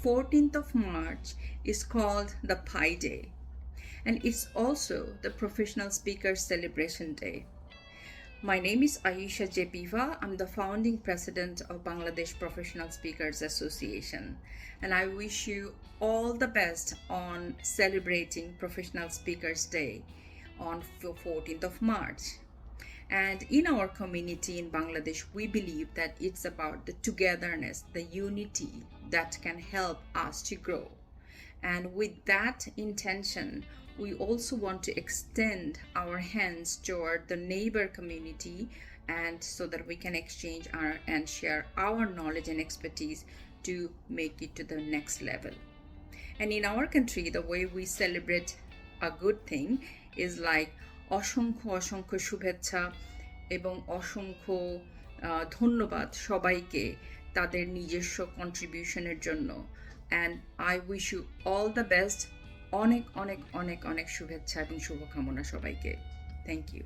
14th of March is called the Pi Day, and it's also the Professional Speakers Celebration Day. My name is Ayesha J Bibha. I'm the founding president of Bangladesh Professional Speakers Association, and I wish you all the best on celebrating Professional Speakers Day on 14th of March. And in our community in Bangladesh, we believe that it's about the togetherness, the unity that can help us to grow. And with that intention, we also want to extend our hands toward the neighbor community, and so that we can exchange and share our knowledge and expertise to make it to the next level. And in our country, the way we celebrate a good thing is like অসংখ্য অসংখ্য শুভেচ্ছা এবং অসংখ্য ধন্যবাদ সবাইকে তাদের নিজস্ব কন্ট্রিবিউশনের জন্য। And I wish you all the best. অনেক অনেক অনেক অনেক শুভেচ্ছা এবং শুভকামনা সবাইকে। Thank you.